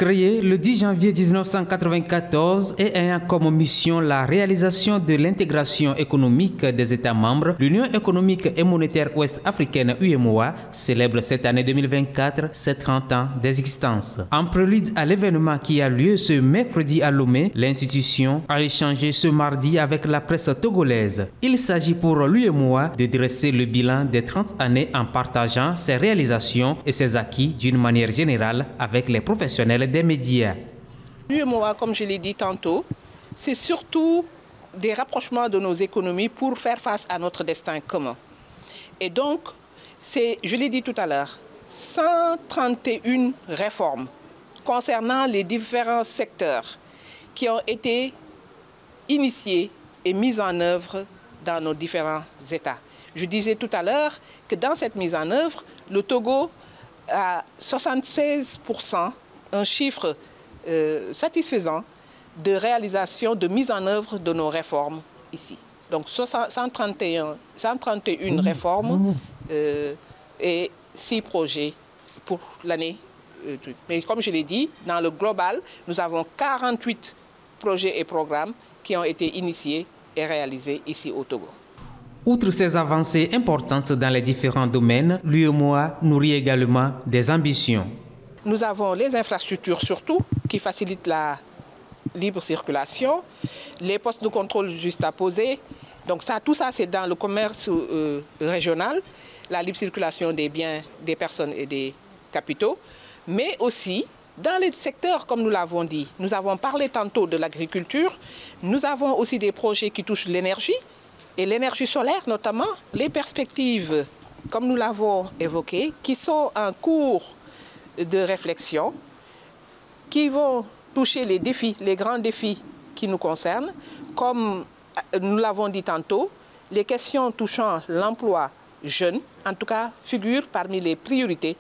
Créée le 10 janvier 1994 et ayant comme mission la réalisation de l'intégration économique des États membres, l'Union économique et monétaire ouest-africaine UEMOA célèbre cette année 2024 ses 30 ans d'existence. En prélude à l'événement qui a lieu ce mercredi à Lomé, l'institution a échangé ce mardi avec la presse togolaise. Il s'agit pour l'UEMOA de dresser le bilan des 30 années en partageant ses réalisations et ses acquis d'une manière générale avec les professionnels des médias. L'UEMOA, comme je l'ai dit tantôt, c'est surtout des rapprochements de nos économies pour faire face à notre destin commun. Et donc, c'est, je l'ai dit tout à l'heure, 131 réformes concernant les différents secteurs qui ont été initiées et mises en œuvre dans nos différents États. Je disais tout à l'heure que dans cette mise en œuvre, le Togo a 76%, un chiffre satisfaisant de réalisation, de mise en œuvre de nos réformes ici. Donc 131 réformes et 6 projets pour l'année. Mais comme je l'ai dit, dans le global, nous avons 48 projets et programmes qui ont été initiés et réalisés ici au Togo. Outre ces avancées importantes dans les différents domaines, l'UEMOA nourrit également des ambitions. Nous avons les infrastructures surtout qui facilitent la libre circulation, les postes de contrôle juste à poser. Donc tout ça c'est dans le commerce régional, la libre circulation des biens, des personnes et des capitaux, mais aussi dans les secteurs comme nous l'avons dit. Nous avons parlé tantôt de l'agriculture, nous avons aussi des projets qui touchent l'énergie et l'énergie solaire notamment, les perspectives comme nous l'avons évoqué, qui sont en cours de réflexion, qui vont toucher les défis, les grands défis qui nous concernent, comme nous l'avons dit tantôt, les questions touchant l'emploi jeune, en tout cas, figurent parmi les priorités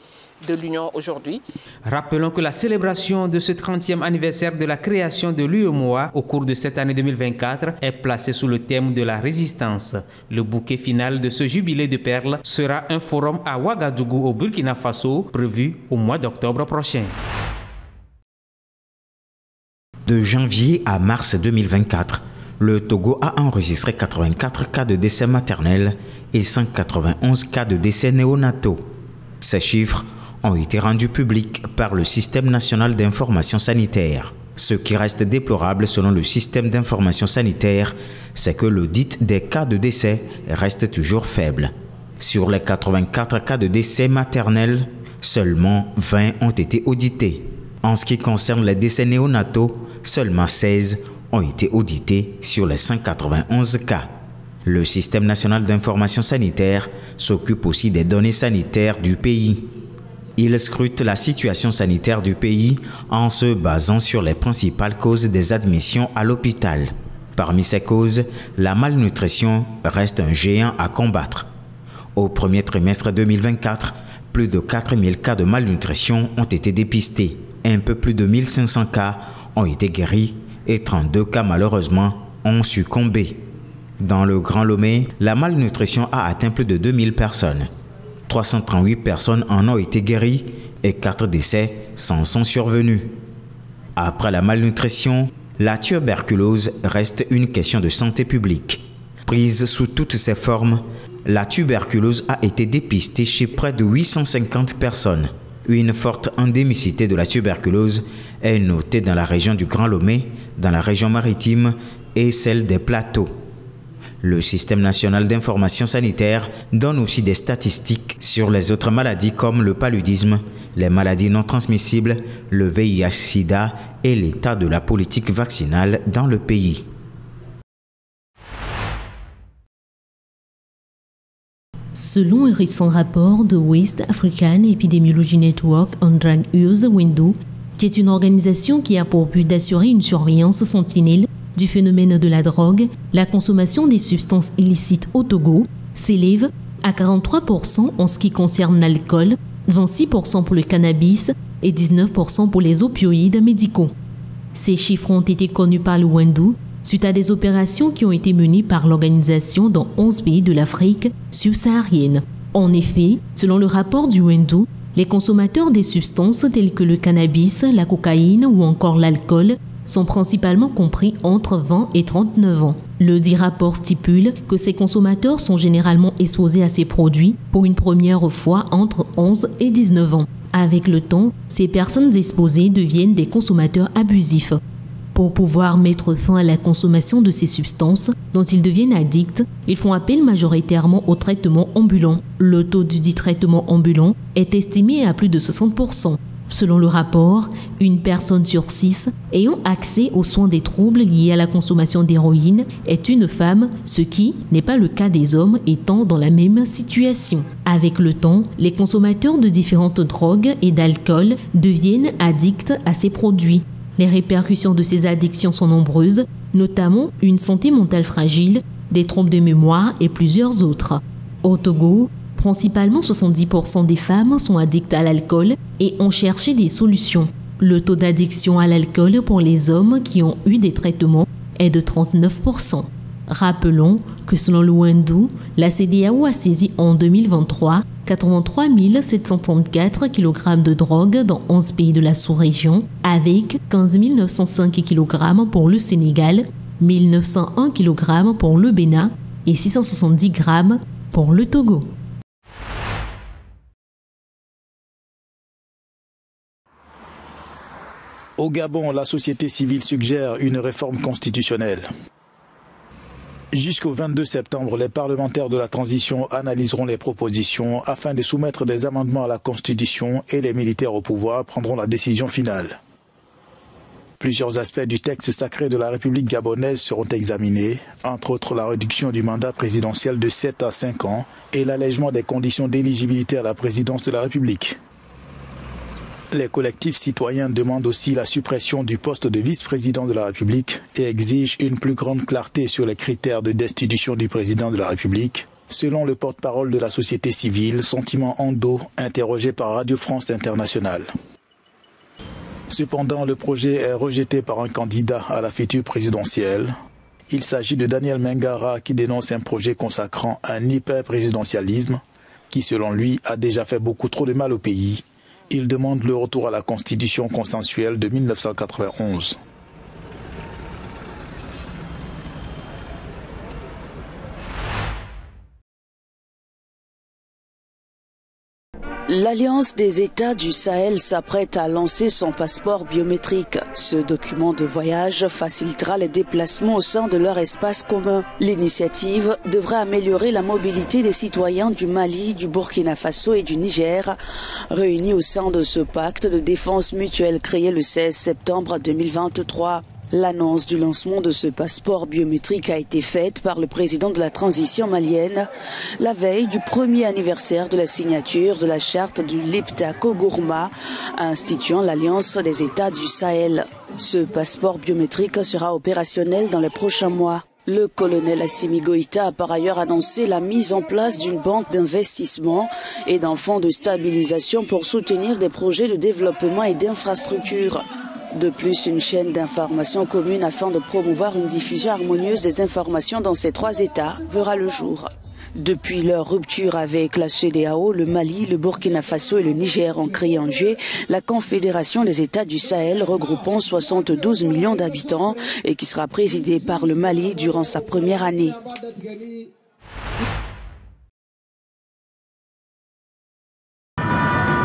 de l'Union aujourd'hui. Rappelons que la célébration de ce 30e anniversaire de la création de l'UEMOA au cours de cette année 2024 est placée sous le thème de la résistance. Le bouquet final de ce jubilé de perles sera un forum à Ouagadougou au Burkina Faso prévu au mois d'octobre prochain. De janvier à mars 2024, le Togo a enregistré 84 cas de décès maternels et 191 cas de décès néonataux. Ces chiffres ont été rendus publics par le Système national d'information sanitaire. Ce qui reste déplorable selon le système d'information sanitaire, c'est que l'audit des cas de décès reste toujours faible. Sur les 84 cas de décès maternels, seulement 20 ont été audités. En ce qui concerne les décès néonataux, seulement 16 ont été audités sur les 191 cas. Le Système national d'information sanitaire s'occupe aussi des données sanitaires du pays. Il scrute la situation sanitaire du pays en se basant sur les principales causes des admissions à l'hôpital. Parmi ces causes, la malnutrition reste un géant à combattre. Au premier trimestre 2024, plus de 4000 cas de malnutrition ont été dépistés. Un peu plus de 1500 cas ont été guéris et 32 cas malheureusement ont succombé. Dans le Grand Lomé, la malnutrition a atteint plus de 2000 personnes. 338 personnes en ont été guéries et 4 décès s'en sont survenus. Après la malnutrition, la tuberculose reste une question de santé publique. Prise sous toutes ses formes, la tuberculose a été dépistée chez près de 850 personnes. Une forte endémicité de la tuberculose est notée dans la région du Grand Lomé, dans la région maritime et celle des plateaux. Le Système national d'information sanitaire donne aussi des statistiques sur les autres maladies comme le paludisme, les maladies non transmissibles, le VIH-Sida et l'état de la politique vaccinale dans le pays. Selon un récent rapport de West African Epidemiology Network on Drug Use Window, qui est une organisation qui a pour but d'assurer une surveillance sentinelle du phénomène de la drogue, la consommation des substances illicites au Togo s'élève à 43% en ce qui concerne l'alcool, 26% pour le cannabis et 19% pour les opioïdes médicaux. Ces chiffres ont été connus par le Window suite à des opérations qui ont été menées par l'organisation dans 11 pays de l'Afrique subsaharienne. En effet, selon le rapport du Window, Les consommateurs des substances telles que le cannabis, la cocaïne ou encore l'alcool sont principalement compris entre 20 et 39 ans. Le dit rapport stipule que ces consommateurs sont généralement exposés à ces produits pour une première fois entre 11 et 19 ans. Avec le temps, ces personnes exposées deviennent des consommateurs abusifs. Pour pouvoir mettre fin à la consommation de ces substances dont ils deviennent addicts, ils font appel majoritairement au traitement ambulant. Le taux du dit traitement ambulant est estimé à plus de 60%. Selon le rapport, une personne sur 6 ayant accès aux soins des troubles liés à la consommation d'héroïne est une femme, ce qui n'est pas le cas des hommes étant dans la même situation. Avec le temps, les consommateurs de différentes drogues et d'alcool deviennent addicts à ces produits. Les répercussions de ces addictions sont nombreuses, notamment une santé mentale fragile, des troubles de mémoire et plusieurs autres. Au Togo, principalement 70% des femmes sont addictes à l'alcool et ont cherché des solutions. Le taux d'addiction à l'alcool pour les hommes qui ont eu des traitements est de 39%. Rappelons que selon le Windou, la CEDEAO a saisi en 2023 83 734 kg de drogue dans 11 pays de la sous-région, avec 15 905 kg pour le Sénégal, 1901 kg pour le Bénin et 670 g pour le Togo. Au Gabon, la société civile suggère une réforme constitutionnelle. Jusqu'au 22 septembre, les parlementaires de la transition analyseront les propositions afin de soumettre des amendements à la Constitution et les militaires au pouvoir prendront la décision finale. Plusieurs aspects du texte sacré de la République gabonaise seront examinés, entre autres la réduction du mandat présidentiel de 7 à 5 ans et l'allègement des conditions d'éligibilité à la présidence de la République. Les collectifs citoyens demandent aussi la suppression du poste de vice-président de la République et exigent une plus grande clarté sur les critères de destitution du président de la République, selon le porte-parole de la société civile, Sentiment Ando, interrogé par Radio France Internationale. Cependant, le projet est rejeté par un candidat à la future présidentielle. Il s'agit de Daniel Mengara qui dénonce un projet consacrant un hyper-présidentialisme qui, selon lui, a déjà fait beaucoup trop de mal au pays. Il demande le retour à la constitution consensuelle de 1991. L'Alliance des États du Sahel s'apprête à lancer son passeport biométrique. Ce document de voyage facilitera les déplacements au sein de leur espace commun. L'initiative devrait améliorer la mobilité des citoyens du Mali, du Burkina Faso et du Niger, réunis au sein de ce pacte de défense mutuelle créé le 16 septembre 2023. L'annonce du lancement de ce passeport biométrique a été faite par le président de la transition malienne la veille du premier anniversaire de la signature de la charte du Liptako-Gourma instituant l'Alliance des États du Sahel. Ce passeport biométrique sera opérationnel dans les prochains mois. Le colonel Assimi Goïta a par ailleurs annoncé la mise en place d'une banque d'investissement et d'un fonds de stabilisation pour soutenir des projets de développement et d'infrastructures. De plus, une chaîne d'information commune afin de promouvoir une diffusion harmonieuse des informations dans ces trois États verra le jour. Depuis leur rupture avec la CEDEAO, le Mali, le Burkina Faso et le Niger ont créé en juillet la Confédération des États du Sahel regroupant 72 millions d'habitants et qui sera présidée par le Mali durant sa première année.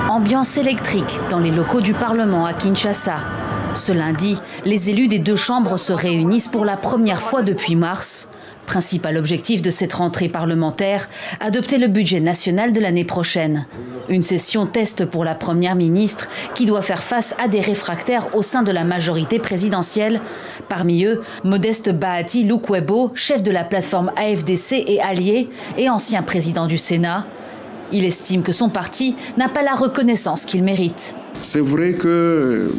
Ambiance électrique dans les locaux du Parlement à Kinshasa. Ce lundi, les élus des deux chambres se réunissent pour la première fois depuis mars. Principal objectif de cette rentrée parlementaire, adopter le budget national de l'année prochaine. Une session test pour la première ministre qui doit faire face à des réfractaires au sein de la majorité présidentielle. Parmi eux, Modeste Bahati Lukwebo, chef de la plateforme AFDC et allié et ancien président du Sénat. Il estime que son parti n'a pas la reconnaissance qu'il mérite. C'est vrai que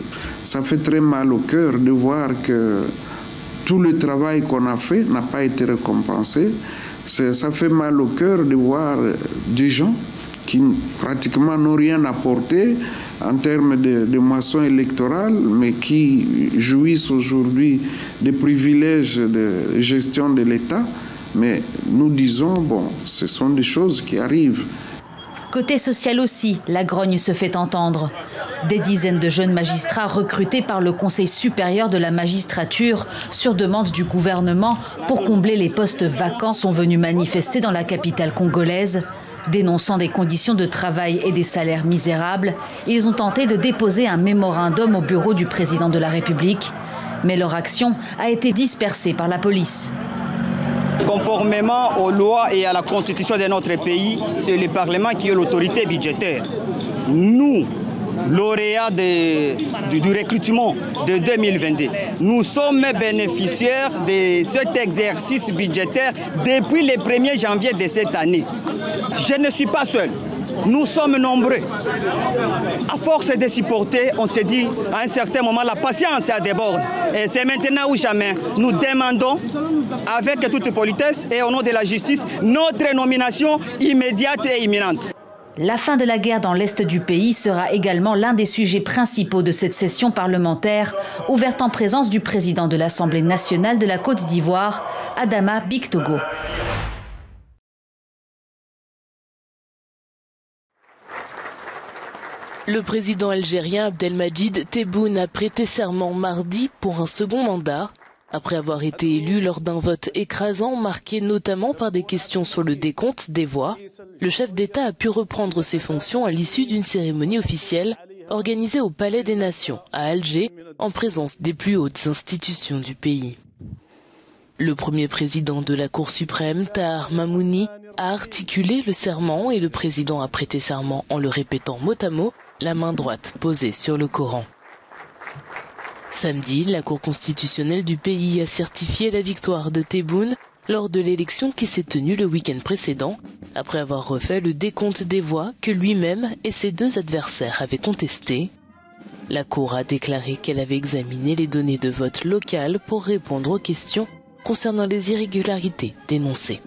ça fait très mal au cœur de voir que tout le travail qu'on a fait n'a pas été récompensé. Ça fait mal au cœur de voir des gens qui pratiquement n'ont rien apporté en termes de moisson électorale, mais qui jouissent aujourd'hui des privilèges de gestion de l'État. Mais nous disons, bon, ce sont des choses qui arrivent. Côté social aussi, la grogne se fait entendre. Des dizaines de jeunes magistrats recrutés par le Conseil supérieur de la magistrature sur demande du gouvernement pour combler les postes vacants sont venus manifester dans la capitale congolaise. Dénonçant des conditions de travail et des salaires misérables, ils ont tenté de déposer un mémorandum au bureau du président de la République. Mais leur action a été dispersée par la police. Conformément aux lois et à la constitution de notre pays, c'est le Parlement qui a l'autorité budgétaire. Nous, lauréats du recrutement de 2022, nous sommes bénéficiaires de cet exercice budgétaire depuis le 1er janvier de cette année. Je ne suis pas seul. Nous sommes nombreux. À force de supporter, on s'est dit à un certain moment, la patience déborde. Et c'est maintenant ou jamais. Nous demandons, avec toute politesse et au nom de la justice, notre nomination immédiate et imminente. La fin de la guerre dans l'est du pays sera également l'un des sujets principaux de cette session parlementaire, ouverte en présence du président de l'Assemblée nationale de la Côte d'Ivoire, Adama Bictogo. Le président algérien Abdelmadjid Tebboune a prêté serment mardi pour un second mandat, après avoir été élu lors d'un vote écrasant marqué notamment par des questions sur le décompte des voix. Le chef d'État a pu reprendre ses fonctions à l'issue d'une cérémonie officielle organisée au Palais des Nations à Alger, en présence des plus hautes institutions du pays. Le premier président de la Cour suprême, Tahar Mamouni, a articulé le serment et le président a prêté serment en le répétant mot à mot, la main droite posée sur le Coran. Samedi, la Cour constitutionnelle du pays a certifié la victoire de Tebboune lors de l'élection qui s'est tenue le week-end précédent, après avoir refait le décompte des voix que lui-même et ses deux adversaires avaient contesté. La Cour a déclaré qu'elle avait examiné les données de vote locales pour répondre aux questions concernant les irrégularités dénoncées.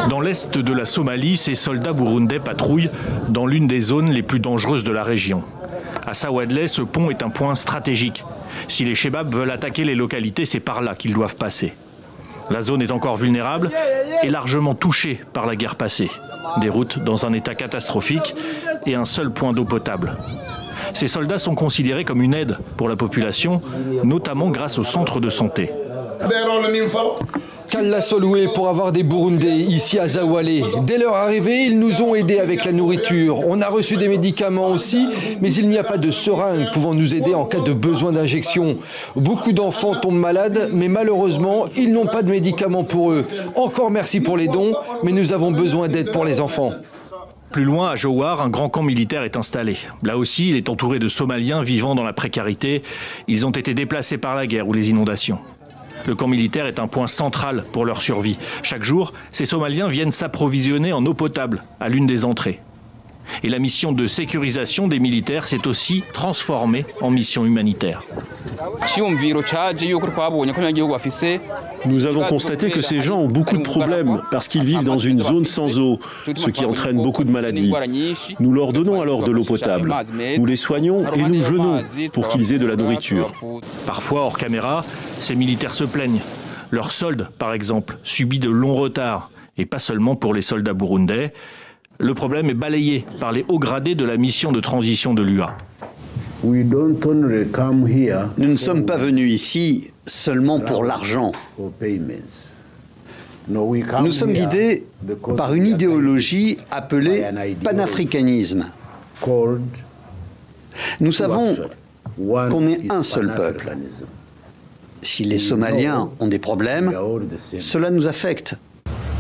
Dans l'est de la Somalie, ces soldats burundais patrouillent dans l'une des zones les plus dangereuses de la région. À Sawadleh, ce pont est un point stratégique. Si les Chebabs veulent attaquer les localités, c'est par là qu'ils doivent passer. La zone est encore vulnérable et largement touchée par la guerre passée. Des routes dans un état catastrophique et un seul point d'eau potable. Ces soldats sont considérés comme une aide pour la population, notamment grâce au centre de santé. qu'Allah soit loué pour avoir des Burundais ici à Zawalé. Dès leur arrivée, ils nous ont aidés avec la nourriture. On a reçu des médicaments aussi, mais il n'y a pas de seringue pouvant nous aider en cas de besoin d'injection. Beaucoup d'enfants tombent malades, mais malheureusement, ils n'ont pas de médicaments pour eux. Encore merci pour les dons, mais nous avons besoin d'aide pour les enfants. Plus loin, à Jowar, un grand camp militaire est installé. Là aussi, il est entouré de Somaliens vivant dans la précarité. Ils ont été déplacés par la guerre ou les inondations. Le camp militaire est un point central pour leur survie. Chaque jour, ces Somaliens viennent s'approvisionner en eau potable à l'une des entrées. Et la mission de sécurisation des militaires s'est aussi transformée en mission humanitaire. Nous avons constaté que ces gens ont beaucoup de problèmes parce qu'ils vivent dans une zone sans eau, ce qui entraîne beaucoup de maladies. Nous leur donnons alors de l'eau potable. Nous les soignons et nous jeûnons pour qu'ils aient de la nourriture. Parfois, hors caméra, ces militaires se plaignent. Leur solde, par exemple, subit de longs retards. Et pas seulement pour les soldats burundais. Le problème est balayé par les hauts gradés de la mission de transition de l'UA. Nous ne sommes pas venus ici seulement pour l'argent. Nous sommes guidés par une idéologie appelée panafricanisme. Nous savons qu'on est un seul peuple. Si les Somaliens ont des problèmes, cela nous affecte.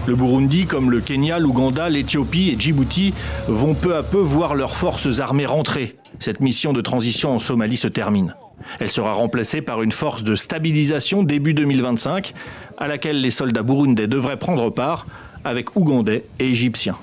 Le Burundi, comme le Kenya, l'Ouganda, l'Éthiopie et Djibouti, vont peu à peu voir leurs forces armées rentrer. Cette mission de transition en Somalie se termine. Elle sera remplacée par une force de stabilisation début 2025, à laquelle les soldats burundais devraient prendre part, avec Ougandais et Égyptiens.